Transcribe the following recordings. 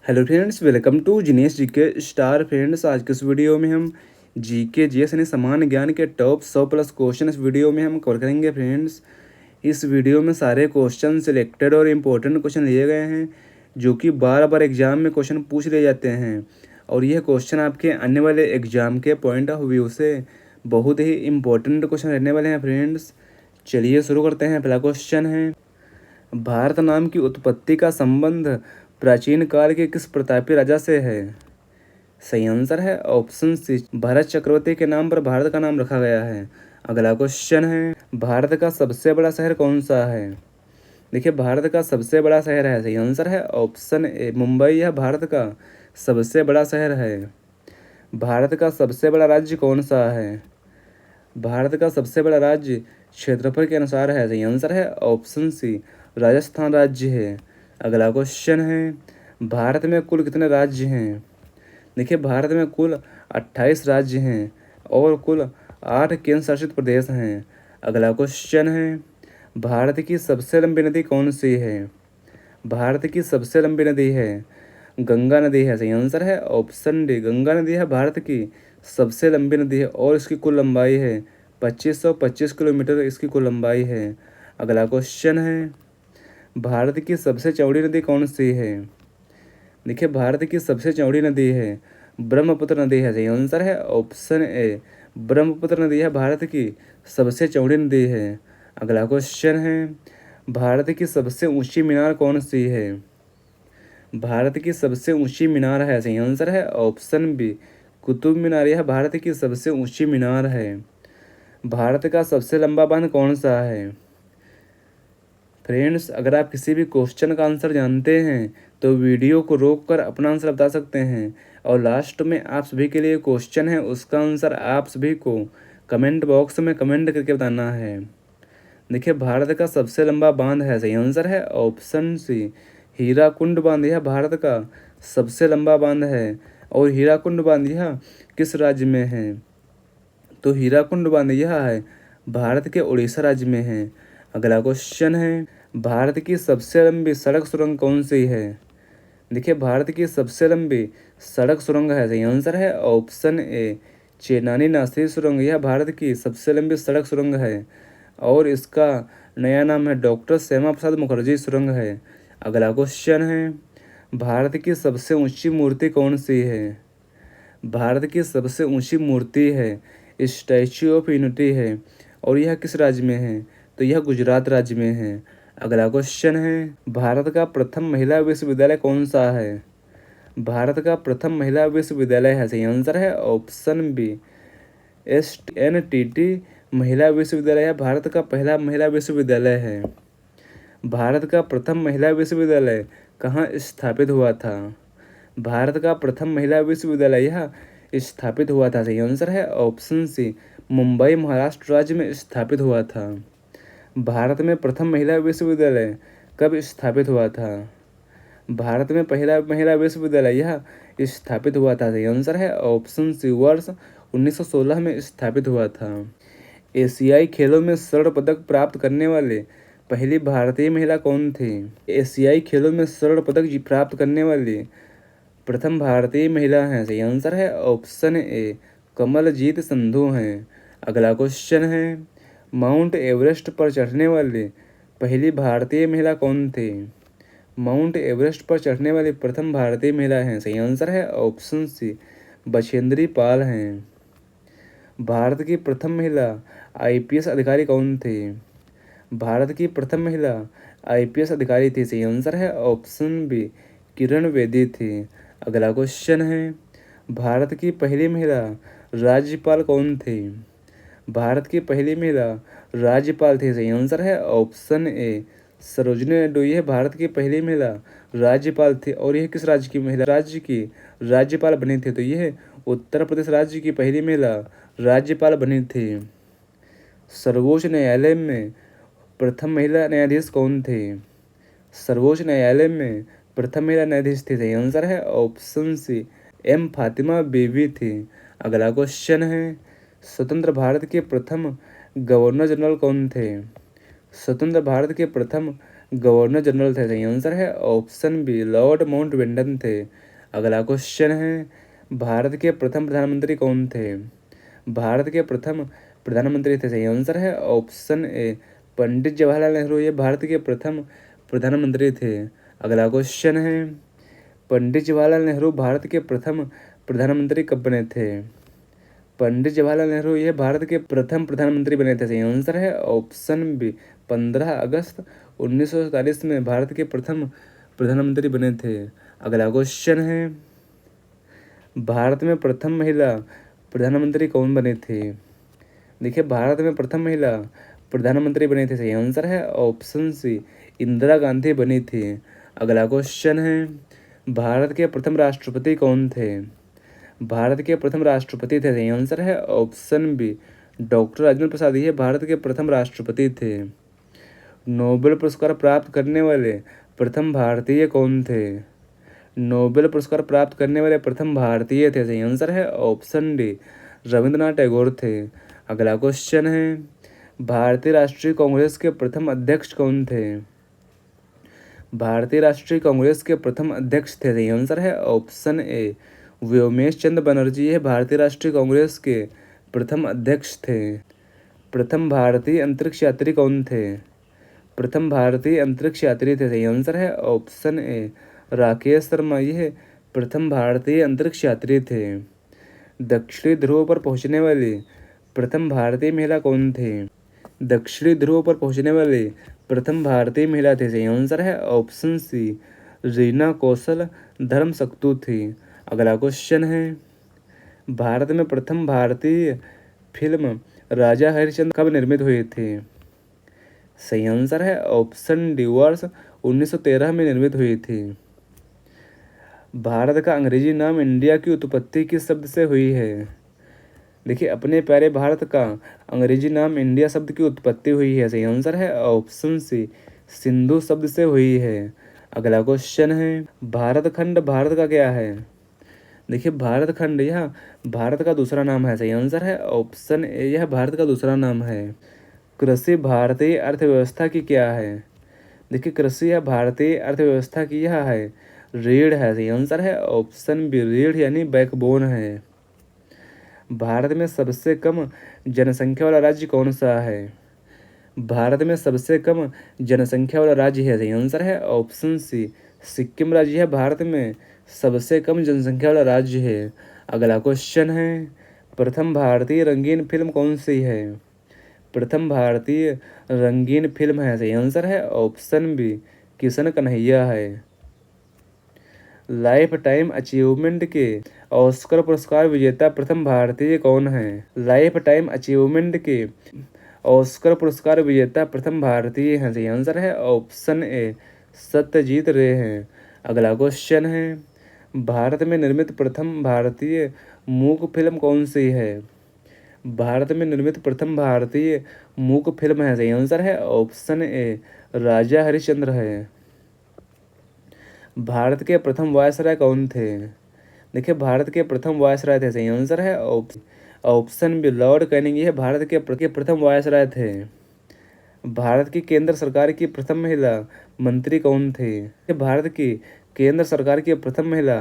Hello friends, welcome to Genius GK Star. Friends, आज के इस वीडियो में हम जीके जीएस यानी सामान्य ज्ञान के टॉप 100 प्लस क्वेश्चन इस वीडियो में हम कवर करेंगे। फ्रेंड्स, इस वीडियो में सारे क्वेश्चन सिलेक्टेड और इम्पोर्टेंट क्वेश्चन लिए गए हैं जो कि बार बार एग्जाम में क्वेश्चन पूछ लिए जाते हैं और यह क्वेश्चन आपके आने वाले एग्जाम के पॉइंट ऑफ व्यू से बहुत ही इम्पोर्टेंट क्वेश्चन रहने वाले हैं। फ्रेंड्स, चलिए शुरू करते हैं। पहला क्वेश्चन है, भारत नाम की उत्पत्ति का संबंध प्राचीन काल के किस प्रतापी राजा से है? सही आंसर है ऑप्शन सी, भरत चक्रवर्ती के नाम पर भारत का नाम रखा गया है। अगला क्वेश्चन है, भारत का सबसे बड़ा शहर कौन सा है? देखिए, भारत का सबसे बड़ा शहर है, सही आंसर है ऑप्शन ए, मुंबई। यह भारत का सबसे बड़ा शहर है। भारत का सबसे बड़ा राज्य कौन सा है? भारत का सबसे बड़ा राज्य क्षेत्रफल के अनुसार है, सही आंसर है ऑप्शन सी, राजस्थान राज्य है। अगला क्वेश्चन है, भारत में कुल कितने राज्य हैं? देखिए, भारत में कुल 28 राज्य हैं और कुल 8 केंद्र शासित प्रदेश हैं। अगला क्वेश्चन है, भारत की सबसे लंबी नदी कौन सी है? भारत की सबसे लंबी नदी है गंगा नदी है, सही आंसर है ऑप्शन डी, गंगा नदी है भारत की सबसे लंबी नदी है और इसकी कुल लंबाई है 2525 किलोमीटर इसकी कुल लंबाई है। अगला क्वेश्चन है, भारत की सबसे चौड़ी नदी कौन सी है? देखिए, भारत की सबसे चौड़ी नदी है ब्रह्मपुत्र नदी है, सही आंसर है ऑप्शन ए, ब्रह्मपुत्र नदी है भारत की सबसे चौड़ी नदी है। अगला क्वेश्चन है, भारत की सबसे ऊंची मीनार कौन सी है? भारत की सबसे ऊंची मीनार है, सही आंसर है ऑप्शन बी, कुतुब मीनार। यह भारत की सबसे ऊंची मीनार है। भारत का सबसे लंबा बांध कौन सा है? फ्रेंड्स, अगर आप किसी भी क्वेश्चन का आंसर जानते हैं तो वीडियो को रोककर अपना आंसर बता सकते हैं और लास्ट में आप सभी के लिए क्वेश्चन है, उसका आंसर आप सभी को कमेंट बॉक्स में कमेंट करके बताना है। देखिए, भारत का सबसे लंबा बांध है, सही आंसर है ऑप्शन सी, हीराकुंड बांध। यह भारत का सबसे लंबा बांध है और हीराकुंड बांध यह किस राज्य में है? तो हीराकुंड बांध यह है भारत के उड़ीसा राज्य में है। अगला क्वेश्चन है, भारत की सबसे लंबी सड़क सुरंग कौन सी है? देखिए, भारत की सबसे लंबी सड़क सुरंग है, सही आंसर है ऑप्शन ए, चेनानी नासिर सुरंग। यह भारत की सबसे लंबी सड़क सुरंग है और इसका नया नाम है डॉक्टर श्यामा प्रसाद मुखर्जी सुरंग है। अगला क्वेश्चन है, भारत की सबसे ऊंची मूर्ति कौन सी है? भारत की सबसे ऊंची मूर्ति है स्टैच्यू ऑफ यूनिटी है और यह किस राज्य में है? तो यह गुजरात राज्य में है। अगला क्वेश्चन है, भारत का प्रथम महिला विश्वविद्यालय कौन सा है? भारत का प्रथम महिला विश्वविद्यालय है, सही आंसर है ऑप्शन बी, SNTT महिला विश्वविद्यालय है भारत का पहला महिला विश्वविद्यालय है। भारत का प्रथम महिला विश्वविद्यालय कहाँ स्थापित हुआ था? भारत का प्रथम महिला विश्वविद्यालय यह स्थापित हुआ था, सही आंसर है ऑप्शन सी, मुंबई महाराष्ट्र राज्य में स्थापित हुआ था। भारत में प्रथम महिला विश्वविद्यालय कब स्थापित हुआ था? भारत में पहला महिला विश्वविद्यालय यह स्थापित हुआ था, सही आंसर है ऑप्शन सी, वर्ष 1916 में स्थापित हुआ था। एशियाई खेलों में स्वर्ण पदक प्राप्त करने वाले पहली भारतीय महिला कौन थी? एशियाई खेलों में स्वर्ण पदक प्राप्त करने वाली प्रथम भारतीय महिला हैं, सही आंसर है ऑप्शन ए, कमलजीत संधू हैं। अगला क्वेश्चन है, माउंट एवरेस्ट पर चढ़ने वाली पहली भारतीय महिला कौन थी? माउंट एवरेस्ट पर चढ़ने वाली प्रथम भारतीय महिला हैं, सही आंसर है ऑप्शन सी, बछेंद्री पाल हैं। भारत की प्रथम महिला IPS अधिकारी कौन थी? भारत की प्रथम महिला IPS अधिकारी थी, सही आंसर है ऑप्शन बी, किरण बेदी थी। अगला क्वेश्चन है, भारत की पहली महिला राज्यपाल कौन थी? भारत की पहली महिला राज्यपाल थी, सही आंसर है ऑप्शन ए, सरोजिनी नायडू। यह भारत की पहली महिला राज्यपाल थी और यह किस राज्य की महिला राज्य की राज्यपाल बनी थी? तो यह उत्तर प्रदेश राज्य की पहली महिला राज्यपाल बनी थी। सर्वोच्च न्यायालय में प्रथम महिला न्यायाधीश कौन थे? सर्वोच्च न्यायालय में प्रथम महिला न्यायाधीश थी, सही आंसर है ऑप्शन सी, M फातिमा बीवी थी। अगला क्वेश्चन है, स्वतंत्र भारत के प्रथम गवर्नर जनरल कौन थे? स्वतंत्र भारत के प्रथम गवर्नर जनरल थे। सही आंसर है ऑप्शन बी लॉर्ड माउंटबेटन थे। अगला क्वेश्चन है भारत के प्रथम प्रधानमंत्री कौन थे? भारत के प्रथम प्रधानमंत्री थे। सही आंसर है ऑप्शन ए पंडित जवाहरलाल नेहरू, ये भारत के प्रथम प्रधानमंत्री थे। अगला क्वेश्चन है पंडित जवाहरलाल नेहरू भारत के प्रथम प्रधानमंत्री कब बने थे? पंडित जवाहरलाल नेहरू ये भारत के प्रथम प्रधानमंत्री बने थे। सही आंसर है ऑप्शन बी 15 अगस्त 1947 में भारत के प्रथम प्रधानमंत्री बने थे। अगला क्वेश्चन है भारत में प्रथम महिला प्रधानमंत्री कौन बने थे? देखिए भारत में प्रथम महिला प्रधानमंत्री बनी थी। सही आंसर है ऑप्शन सी इंदिरा गांधी बनी थी। अगला क्वेश्चन है भारत के प्रथम राष्ट्रपति कौन थे? भारत के प्रथम राष्ट्रपति थे। सही आंसर है option B doctor Rajendra Prasad, ये भारत के प्रथम राष्ट्रपति थे। नोबेल पुरस्कार प्राप्त करने वाले प्रथम भारतीय कौन थे? नोबेल पुरस्कार प्राप्त करने वाले प्रथम भारतीय थे। सही आंसर है ऑप्शन डी रविंद्रनाथ टैगोर थे। अगला क्वेश्चन है भारतीय राष्ट्रीय कांग्रेस के प्रथम अध्यक्ष कौन थे? भारतीय राष्ट्रीय कांग्रेस के प्रथम अध्यक्ष थे। सही आंसर है ऑप्शन ए व्योमेश चंद्र बनर्जी, ये भारतीय राष्ट्रीय कांग्रेस के प्रथम अध्यक्ष थे। प्रथम भारतीय अंतरिक्ष यात्री कौन थे? प्रथम भारतीय अंतरिक्ष यात्री थे। सही आंसर है ऑप्शन ए राकेश शर्मा, यह प्रथम भारतीय अंतरिक्ष यात्री थे। दक्षिणी ध्रुव पर पहुंचने वाली प्रथम भारतीय महिला कौन थे? दक्षिणी ध्रुव पर पहुंचने वाली प्रथम भारतीय महिला थे। सही आंसर है ऑप्शन सी रीना कौशल धर्मशक्तु थी। अगला क्वेश्चन है भारत में प्रथम भारतीय फिल्म राजा हरिश्चंद्र कब निर्मित हुई थी? सही आंसर है ऑप्शन डी वर्ष 1913 में निर्मित हुई थी। भारत का अंग्रेजी नाम इंडिया की उत्पत्ति किस शब्द से हुई है? देखिए अपने प्यारे भारत का अंग्रेजी नाम इंडिया शब्द की उत्पत्ति हुई है। सही आंसर है ऑप्शन सी सिंधु शब्द से हुई है। अगला क्वेश्चन है भारत खंड भारत का क्या है? देखिए भारत खंड यह भारत का दूसरा नाम है। सही आंसर है ऑप्शन ए यह भारत का दूसरा नाम है। कृषि भारतीय अर्थव्यवस्था की क्या है? देखिए कृषि यह भारतीय अर्थव्यवस्था की यह है रीढ़ है। सही आंसर है ऑप्शन बी रीढ़ यानी बैकबोन है। भारत में सबसे कम जनसंख्या वाला राज्य कौन सा है? भारत में सबसे कम जनसंख्या वाला राज्य है। सही आंसर है ऑप्शन सी सिक्किम राज्य है भारत में सबसे कम जनसंख्या वाला राज्य है। अगला क्वेश्चन है प्रथम भारतीय रंगीन फिल्म कौन सी है? प्रथम भारतीय रंगीन फिल्म है। सही आंसर है ऑप्शन बी किशन कन्हैया है। लाइफ टाइम अचीवमेंट के ऑस्कर पुरस्कार विजेता प्रथम भारतीय कौन है? लाइफ टाइम अचीवमेंट के ऑस्कर पुरस्कार विजेता प्रथम भारतीय हैं। सही आंसर है ऑप्शन ए सत्यजीत रे हैं। अगला क्वेश्चन है भारत में निर्मित प्रथम भारतीय मूक फिल्म कौन सी है? भारत में निर्मित प्रथम भारतीय मूक फिल्म है। सही आंसर है ऑप्शन ए राजा हरिश्चंद्र है। भारत के प्रथम वायसराय कौन थे? देखिए भारत के प्रथम वायसराय थे। सही आंसर है ऑप्शन बी लॉर्ड कैनिंग, ये भारत के प्रथम वायसराय थे। भारत की केंद्र सरकार की प्रथम महिला मंत्री कौन थे? भारत की केंद्र सरकार की प्रथम महिला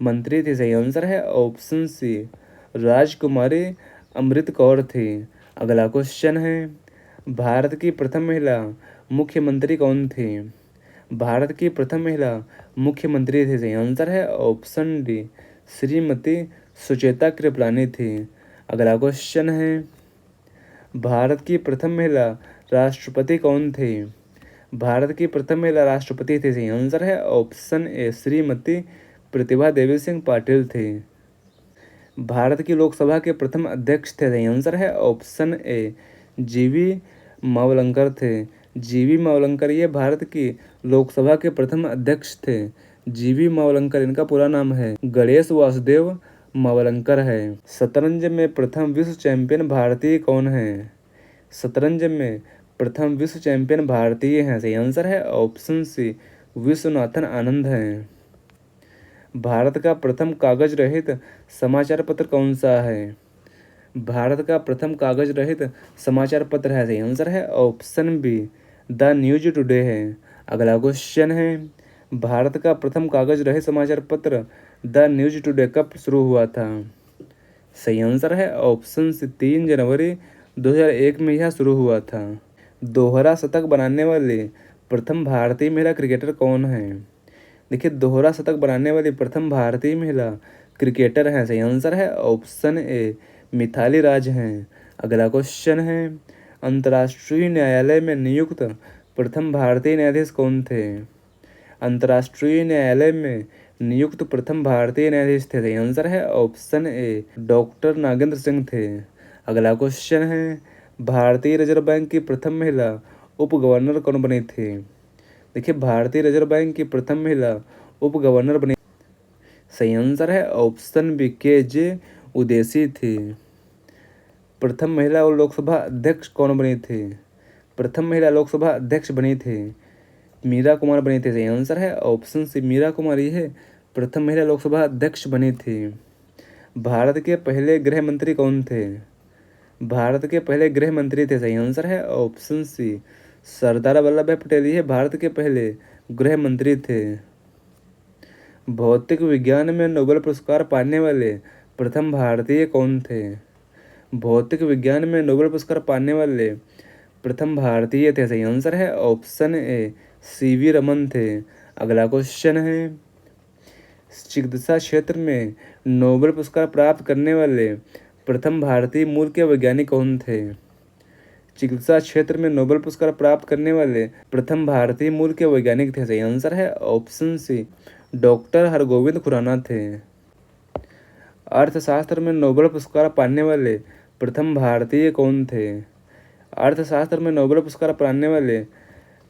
मंत्री थी। सही आंसर है ऑप्शन सी राजकुमारी अमृत कौर थी। अगला क्वेश्चन है भारत की प्रथम महिला मुख्यमंत्री कौन थी? भारत की प्रथम महिला मुख्यमंत्री थी। सही आंसर है ऑप्शन डी श्रीमती सुचेता कृपलानी थी। अगला क्वेश्चन है भारत की प्रथम महिला राष्ट्रपति कौन थे? भारत की प्रथम महिला राष्ट्रपति थी। सही आंसर है ऑप्शन ए श्रीमती प्रतिभा देवी सिंह पाटिल थे। भारत की लोकसभा के प्रथम अध्यक्ष थे। सही आंसर है ऑप्शन ए जीवी मावलंकर थे। जीवी मावलंकर ये भारत की लोकसभा के प्रथम अध्यक्ष थे। जीवी मावलंकर इनका पूरा नाम है गणेश वासुदेव मावलंकर है। शतरंज में प्रथम विश्व चैंपियन भारतीय कौन है? शतरंज में प्रथम विश्व चैंपियन भारतीय हैं। सही आंसर है ऑप्शन सी विश्वनाथन आनंद हैं। भारत का प्रथम कागज रहित समाचार पत्र कौन सा है? भारत का प्रथम कागज रहित समाचार पत्र है। सही आंसर है option be the news today है। अगला क्वेश्चन है, भारत का प्रथम कागज रहित समाचार पत्र द न्यूज टुडे कब शुरू हुआ था? सही आंसर है ऑप्शन सी 3 जनवरी 2001 में यह शुरू हुआ था। दोहरा शतक बनाने वाले प्रथम भारतीय महिला क्रिकेटर कौन है? देखिए, दोहरा शतक बनाने वाली प्रथम भारतीय महिला क्रिकेटर हैं, सही आंसर है ऑप्शन ए मिथाली राज हैं। अगला क्वेश्चन है, अंतर्राष्ट्रीय न्यायालय में नियुक्त प्रथम भारतीय न्यायाधीश कौन थे? अंतर्राष्ट्रीय न्यायालय में नियुक्त प्रथम भारतीय न्यायाधीश थे, सही आंसर है option A doctor Nagendra Singh थे। अगला क्वेश्चन है, भारतीय रिजर्व बैंक की प्रथम महिला उप गवर्नर कौन बनी थी? देखिए, भारतीय रिजर्व बैंक की प्रथम महिला उप गवर्नर बनी, सही आंसर है ऑप्शन बी के उदेसी थी। प्रथम महिला और लोकसभा अध्यक्ष कौन बनी थी? प्रथम महिला लोकसभा अध्यक्ष बनी थी मीरा कुमार बनी थी, सही आंसर है ऑप्शन सी मीरा कुमारी है प्रथम महिला लोकसभा अध्यक्ष बनी थी। भारत के पहले गृह मंत्री कौन थे? भारत के पहले गृह मंत्री थे, सही आंसर है ऑप्शन सी सरदार वल्लभ भाई पटेल ये भारत के पहले गृह मंत्री थे। भौतिक विज्ञान में नोबेल पुरस्कार पाने वाले प्रथम भारतीय कौन थे? भौतिक विज्ञान में नोबेल पुरस्कार पाने वाले प्रथम भारतीय थे, सही आंसर है ऑप्शन ए सीवी रमन थे। अगला क्वेश्चन है, चिकित्सा क्षेत्र में नोबेल पुरस्कार प्राप्त करने वाले प्रथम भारतीय मूल के वैज्ञानिक कौन थे? चिकित्सा क्षेत्र में नोबेल पुरस्कार प्राप्त करने वाले प्रथम भारतीय मूल के वैज्ञानिक थे, सही आंसर है option C doctor Hargobind Khorana थे। अर्थशास्त्र में नोबेल पुरस्कार पाने वाले प्रथम भारतीय कौन थे? अर्थशास्त्र में नोबेल पुरस्कार पाने वाले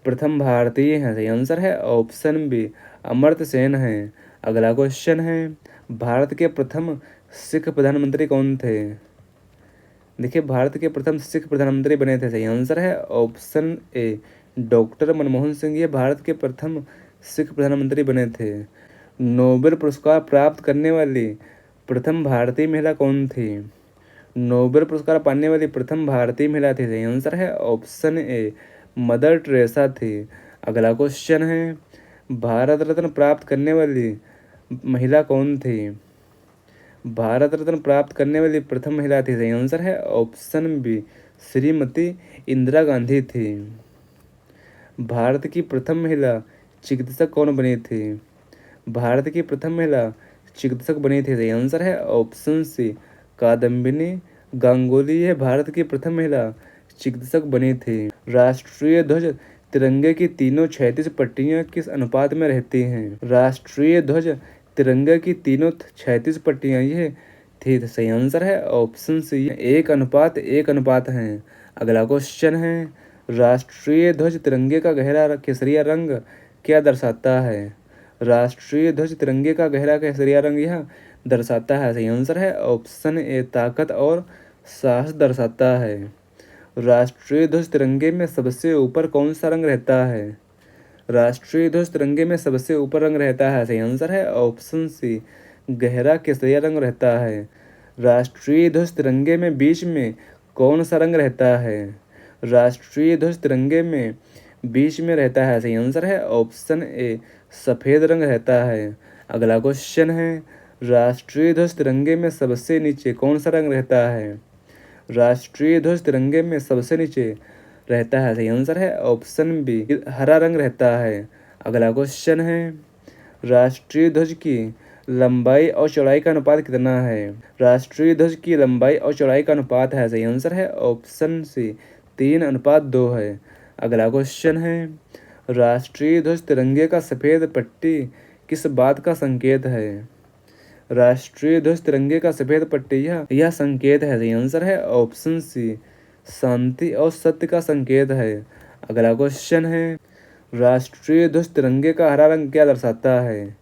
प्रथम भारतीय हैं, सही आंसर है ऑप्शन बी अमर्त्य सेन हैं। अगला क्वेश्चन है, भारत के प्रथम सिख प्रधानमंत्री कौन थे? देखिए, भारत के प्रथम सिख प्रधानमंत्री बने थे, सही आंसर है option A doctor Manmohan Singh ये भारत के प्रथम सिख प्रधानमंत्री बने थे। नोबेल पुरस्कार प्राप्त करने वाली प्रथम भारतीय महिला कौन थी? नोबेल पुरस्कार पाने वाली प्रथम भारतीय महिला थी, सही आंसर है ऑप्शन ए मदर टेरेसा थी। अगला क्वेश्चन है, भारत रत्न प्राप्त करने वाली महिला कौन थी? भारत रत्न प्राप्त करने वाली प्रथम महिला थी, सही आंसर है ऑप्शन बी श्रीमती इंदिरा गांधी थी। भारत की प्रथम महिला चिकित्सक कौन बनी थी? भारत की प्रथम महिला चिकित्सक बनी थी, सही आंसर है ऑप्शन सी कादम्बिनी गांगुली ये भारत की प्रथम महिला चिकित्सक बनी थी। राष्ट्रीय ध्वज तिरंगे की तीनों 36 पट्टियां किस अनुपात में रहती हैं? राष्ट्रीय ध्वज तिरंगे की तीनों 36 पट्टियां ये थी, सही आंसर है ऑप्शन सी 1:1 हैं। अगला क्वेश्चन है, राष्ट्रीय ध्वज तिरंगे का गहरा केसरिया रंग क्या दर्शाता है? राष्ट्रीय ध्वज तिरंगे का गहरा केसरिया रंग यह दर्शाता है, सही आंसर है ऑप्शन ए ताकत और साहस दर्शाता है। राष्ट्रीय ध्वज तिरंगे में सबसे ऊपर कौन सा रंग रहता है? राष्ट्रीय ध्वज तिरंगे में सबसे ऊपर रंग रहता है, सही आंसर है ऑप्शन सी गहरा केसरिया रंग रहता है। राष्ट्रीय ध्वज तिरंगे में बीच में कौन सा रंग रहता है? राष्ट्रीय ध्वज तिरंगे में बीच में रहता है, सही आंसर है ऑप्शन ए सफ़ेद रंग रहता है। अगला क्वेश्चन है, राष्ट्रीय ध्वज तिरंगे में सबसे नीचे कौन सा रंग रहता है? राष्ट्रीय ध्वज तिरंगे में सबसे नीचे रहता है, सही आंसर है ऑप्शन बी हरा रंग रहता है। अगला क्वेश्चन है, राष्ट्रीय ध्वज की लंबाई और चौड़ाई का अनुपात कितना है? राष्ट्रीय ध्वज की लंबाई और चौड़ाई का अनुपात है, सही आंसर है ऑप्शन सी 3:2 है। अगला क्वेश्चन है, राष्ट्रीय ध्वज तिरंगे का सफ़ेद पट्टी किस बात का संकेत है? राष्ट्रीय ध्वज तिरंगे का सफ़ेद पट्टी यह संकेत है, सही आंसर है ऑप्शन सी शांति और सत्य का संकेत है। अगला क्वेश्चन है, राष्ट्रीय ध्वज तिरंगे का हरा रंग क्या दर्शाता है?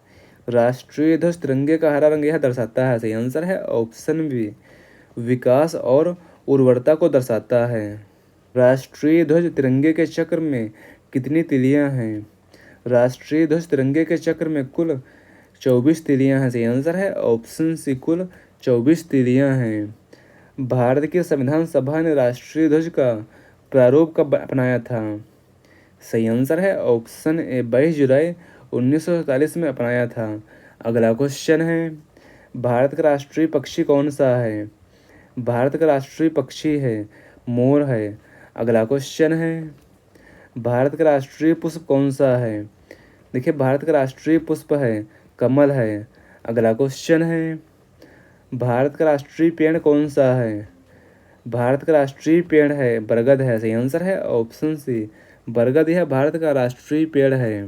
राष्ट्रीय ध्वज तिरंगे का हरा रंग यह दर्शाता है, सही आंसर है ऑप्शन बी विकास और उर्वरता को दर्शाता है। राष्ट्रीय ध्वज तिरंगे के चक्र में कितनी तिलियां हैं? राष्ट्रीय ध्वज तिरंगे के चक्र में कुल 24 तिलियां हैं, सही आंसर है ऑप्शन सी कुल 24 तिलियां हैं। भारत की संविधान सभा ने राष्ट्रीय ध्वज का प्रारूप कब अपनाया था? सही आंसर है ऑप्शन ए 22 जुलाई 1947 में अपनाया था। अगला क्वेश्चन है, भारत का राष्ट्रीय पक्षी कौन सा है? भारत का राष्ट्रीय पक्षी है मोर है। अगला क्वेश्चन है, भारत का राष्ट्रीय पुष्प कौन सा है? देखिए भारत का राष्ट्रीय पुष्प है कमल है। अगला क्वेश्चन है, भारत का राष्ट्रीय पेड़ कौन सा है? भारत का राष्ट्रीय पेड़ है बरगद है। सही आंसर है ऑप्शन सी बरगद यह भारत का राष्ट्रीय पेड़ है।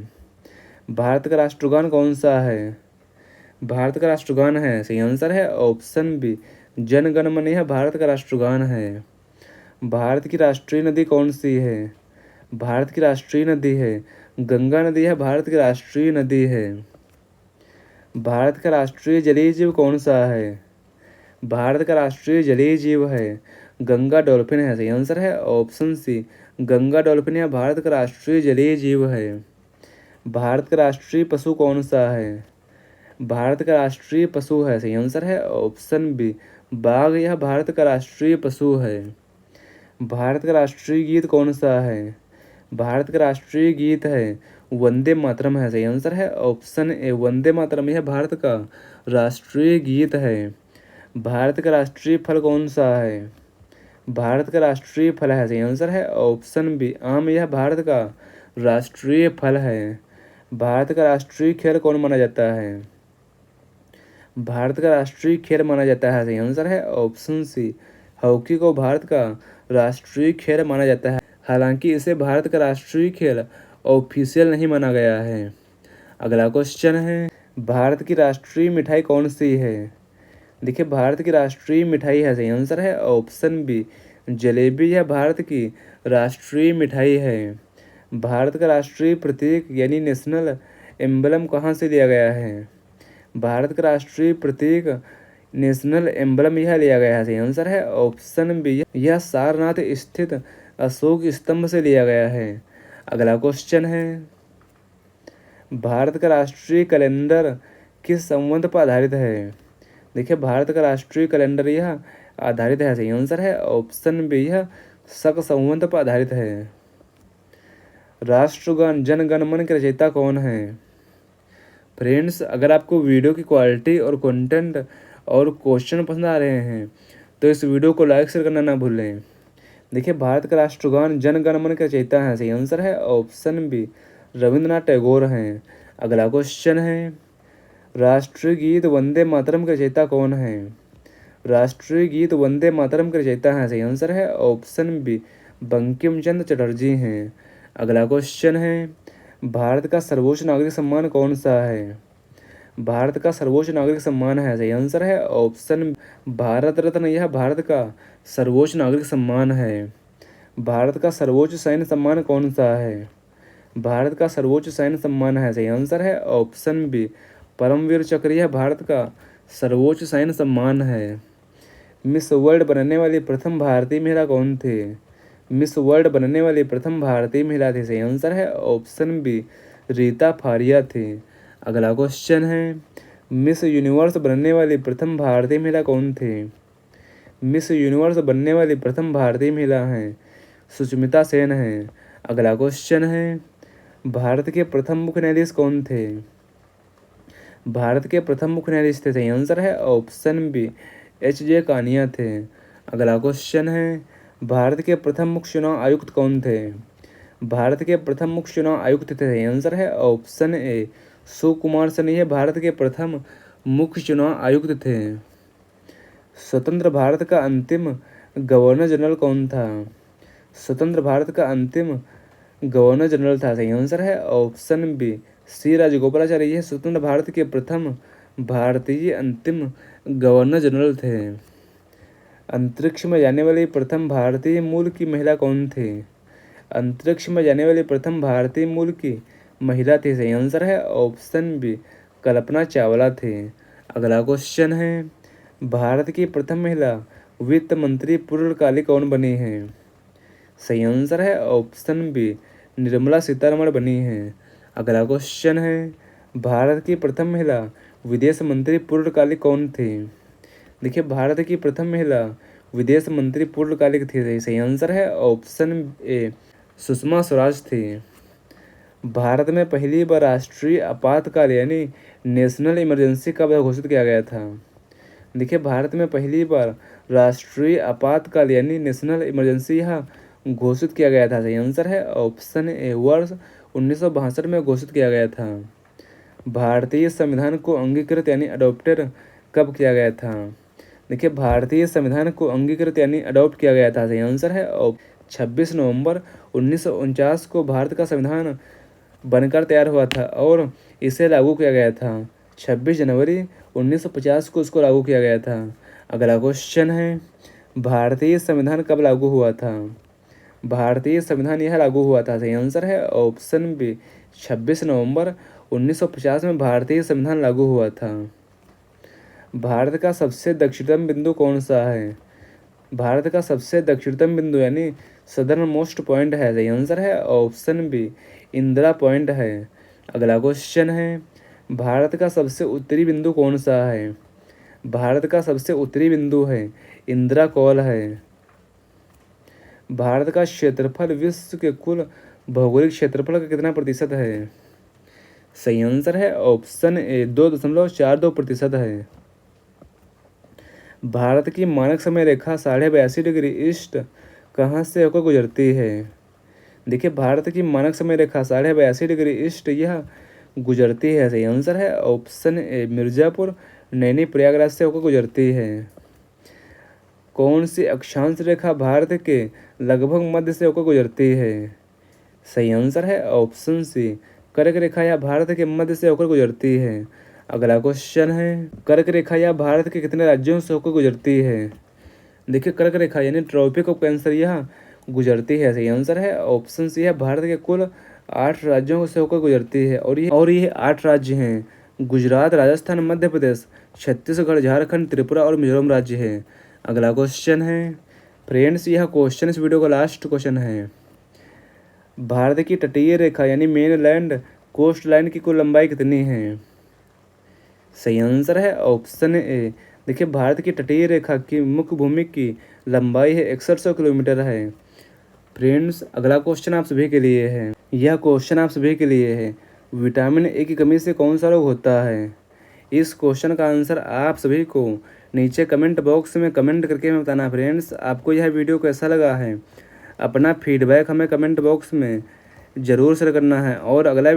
भारत का राष्ट्रगान कौन सा है? भारत का राष्ट्रगान है। सही आंसर है ऑप्शन बी जन गण मन यह भारत का राष्ट्रगान है। भारत की राष्ट्रीय नदी कौन सी है? भारत की राष्ट्रीय नदी है गंगा नदी है भारत की राष्ट्रीय नदी है। भारत का राष्ट्रीय जलीय जीव कौन सा है? भारत का राष्ट्रीय जलीय जीव है गंगा डॉल्फिन है। सही आंसर है ऑप्शन सी गंगा डॉल्फिन यह भारत का राष्ट्रीय जलीय जीव है। भारत का राष्ट्रीय पशु कौन सा है? भारत का राष्ट्रीय पशु है। सही आंसर है ऑप्शन बी बाघ यह भारत का राष्ट्रीय पशु है। भारत का राष्ट्रीय गीत कौन सा है? भारत का राष्ट्रीय गीत है वंदे मातरम है। सही आंसर है ऑप्शन ए वंदे मातरम यह भारत का राष्ट्रीय गीत है। भारत का राष्ट्रीय फल कौन सा है? भारत का राष्ट्रीय फल है। सही आंसर है ऑप्शन बी आम यह भारत का राष्ट्रीय फल है। भारत का राष्ट्रीय खेल कौन माना जाता है? भारत का राष्ट्रीय खेल माना जाता है। सही आंसर है ऑप्शन सी हॉकी को भारत का राष्ट्रीय खेल माना जाता है। हालांकि इसे भारत का राष्ट्रीय खेल ऑफिशियल नहीं माना गया है। अगला क्वेश्चन है, भारत की राष्ट्रीय मिठाई कौन सी है? देखिए भारत की राष्ट्रीय मिठाई है। सही आंसर है ऑप्शन बी जलेबी यह भारत की राष्ट्रीय मिठाई है। भारत का राष्ट्रीय प्रतीक यानी नेशनल एम्बलम कहाँ से लिया गया है? भारत का राष्ट्रीय प्रतीक नेशनल एम्बलम यह लिया गया है। सही आंसर है ऑप्शन बी यह सारनाथ स्थित अशोक स्तंभ से लिया गया है। अगला क्वेश्चन है, भारत का राष्ट्रीय कैलेंडर किस संवत पर आधारित है? देखिए भारत का राष्ट्रीय कैलेंडर यह आधारित है। सही आंसर है ऑप्शन बी यह शक संवत पर आधारित है। राष्ट्रगान जन गण मन के रचयिता कौन है? फ्रेंड्स अगर आपको वीडियो की क्वालिटी और कंटेंट और क्वेश्चन पसंद आ रहे हैं तो इस वीडियो को लाइक शेयर करना ना भूलें। देखिए भारत का राष्ट्रगान जन गण मन के रचयिता है। सही आंसर है ऑप्शन बी रविंद्रनाथ टैगोर हैं। अगला क्वेश्चन है, राष्ट्रीय गीत वंदे मातरम के रचयिता कौन है? राष्ट्रीय गीत वंदे मातरम के रचयिता हैं। सही आंसर है ऑप्शन बी बंकिम चंद्र चटर्जी हैं। अगला क्वेश्चन है, भारत का सर्वोच्च नागरिक सम्मान कौन सा है? भारत का सर्वोच्च नागरिक सम्मान है। सही आंसर है ऑप्शन भारत रत्न यह भारत का सर्वोच्च नागरिक सम्मान है। भारत का सर्वोच्च सैन्य सम्मान कौन सा है? भारत का सर्वोच्च सैन्य सम्मान है। सही आंसर है ऑप्शन बी परमवीर चक्र यह भारत का सर्वोच्च सैन्य सम्मान है। मिस वर्ल्ड बनने वाली प्रथम भारतीय महिला कौन थे? मिस वर्ल्ड बनने वाली प्रथम भारतीय महिला थी। सही आंसर है ऑप्शन बी रीता फारिया थी। अगला क्वेश्चन है, मिस यूनिवर्स बनने वाली प्रथम भारतीय महिला कौन थे? मिस यूनिवर्स बनने वाली प्रथम भारतीय महिला हैं सुष्मिता सेन हैं। अगला क्वेश्चन है, भारत के प्रथम मुख्य न्यायाधीश कौन थे? भारत के प्रथम मुख्य न्यायाधीश थे। सही आंसर है ऑप्शन बी एच.जे. कानिया थे। अगला क्वेश्चन है, भारत के प्रथम मुख्य चुनाव आयुक्त कौन थे? भारत के प्रथम मुख्य चुनाव आयुक्त थे। सही आंसर है ऑप्शन ए सुकुमार सेन यह भारत के प्रथम मुख्य चुनाव आयुक्त थे। स्वतंत्र भारत का अंतिम गवर्नर जनरल कौन था? स्वतंत्र भारत का अंतिम गवर्नर जनरल था। सही आंसर है ऑप्शन बी सी राजगोपालाचारी यह स्वतंत्र भारत के प्रथम भारतीय अंतिम गवर्नर जनरल थे। अंतरिक्ष में जाने वाली प्रथम भारतीय मूल की महिला कौन थी? अंतरिक्ष में जाने वाली प्रथम भारतीय मूल की महिला थी। सही आंसर है ऑप्शन बी कल्पना चावला थे। अगला क्वेश्चन है, भारत की प्रथम महिला वित्त मंत्री पूर्णकालिक कौन बनी है? सही आंसर है ऑप्शन बी निर्मला सीतारमण बनी है। अगला क्वेश्चन है, भारत की प्रथम महिला विदेश मंत्री पूर्णकालिक कौन थी? देखिए भारत की प्रथम महिला विदेश मंत्री पूर्णकालिक थी। सही आंसर है ऑप्शन ए सुषमा स्वराज थी। भारत में पहली बार राष्ट्रीय आपातकाल यानी नेशनल इमरजेंसी कब घोषित किया गया था? देखिए, भारत में पहली बार राष्ट्रीय आपातकाल यानी नेशनल इमरजेंसी यह घोषित किया गया था। सही आंसर है ऑप्शन ए, वर्ष 1962 में घोषित किया गया था। भारतीय संविधान को अंगीकृत यानी अडॉप्टेड कब किया गया था? देखिए, भारतीय संविधान को अंगीकृत यानी अडॉप्ट किया गया था। सही आंसर है 26 नवंबर 1949 को भारत का संविधान बनकर तैयार हुआ था और इसे लागू किया गया था। 26 जनवरी 1950 को इसको लागू किया गया था। अगला क्वेश्चन है, भारतीय संविधान कब लागू हुआ था? भारतीय संविधान यह लागू हुआ था। सही आंसर है ऑप्शन बी, 26 नवंबर 1950 में भारतीय संविधान लागू हुआ था। भारत का सबसे दक्षिणतम बिंदु कौन सा है? भारत का सबसे दक्षिणतम बिंदु यानी सदर्न मोस्ट पॉइंट है। सही आंसर है ऑप्शन बी, इंदिरा पॉइंट है। अगला क्वेश्चन है, भारत का सबसे उत्तरी बिंदु कौन सा है? भारत का सबसे उत्तरी बिंदु है इंदिरा कॉल है। भारत का क्षेत्रफल विश्व के कुल भौगोलिक क्षेत्रफल का कितना प्रतिशत है? सही आंसर है ऑप्शन ए, 2.42% है। भारत की मानक समय रेखा 82.5 डिग्री ईस्ट कहाँ से होकर गुजरती है? देखिए, भारत की मानक समय रेखा 82.5 डिग्री ईस्ट यह गुजरती है। सही आंसर है ऑप्शन ए, मिर्ज़ापुर नैनी प्रयागराज से होकर गुजरती है। कौन सी अक्षांश रेखा भारत के लगभग मध्य से होकर गुजरती है? सही आंसर है ऑप्शन सी, कर्क रेखा या भारत के मध्य से होकर गुजरती है। अगला क्वेश्चन है, कर्क रेखा या भारत के कितने राज्यों से होकर गुजरती है? देखिए, कर्क रेखा यानी ट्रॉपिक ऑफ कैंसर यह गुजरती है। सही आंसर है ऑप्शन सी है, भारत के कुल 8 राज्यों से होकर गुजरती है और ये 8 राज्य हैं गुजरात, राजस्थान, मध्य प्रदेश, छत्तीसगढ़, झारखंड, त्रिपुरा और मिजोरम राज्य है। अगला क्वेश्चन है, फ्रेंड्स यह क्वेश्चन इस वीडियो का लास्ट क्वेश्चन है। भारत की तटीय रेखा यानी मेन लैंड कोस्ट लाइन की कुल लंबाई कितनी है? सही आंसर है ऑप्शन ए। देखिए, भारत की तटीय रेखा की मुख्य भूमि की लंबाई है 6100 किलोमीटर है। फ्रेंड्स, अगला क्वेश्चन आप सभी के लिए है। यह क्वेश्चन आप सभी के लिए है, विटामिन ए की कमी से कौन सा रोग होता है? इस क्वेश्चन का आंसर आप सभी को नीचे कमेंट बॉक्स में कमेंट करके हमें बताना। फ्रेंड्स, आपको यह वीडियो कैसा लगा है अपना फीडबैक हमें कमेंट बॉक्स में ज़रूर शेयर करना है और अगला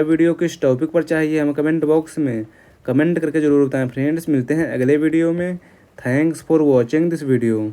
वीडियो किस टॉपिक पर चाहिए हमें कमेंट बॉक्स में कमेंट करके ज़रूर बताएं। फ्रेंड्स, मिलते हैं अगले वीडियो में। Thanks for watching this video.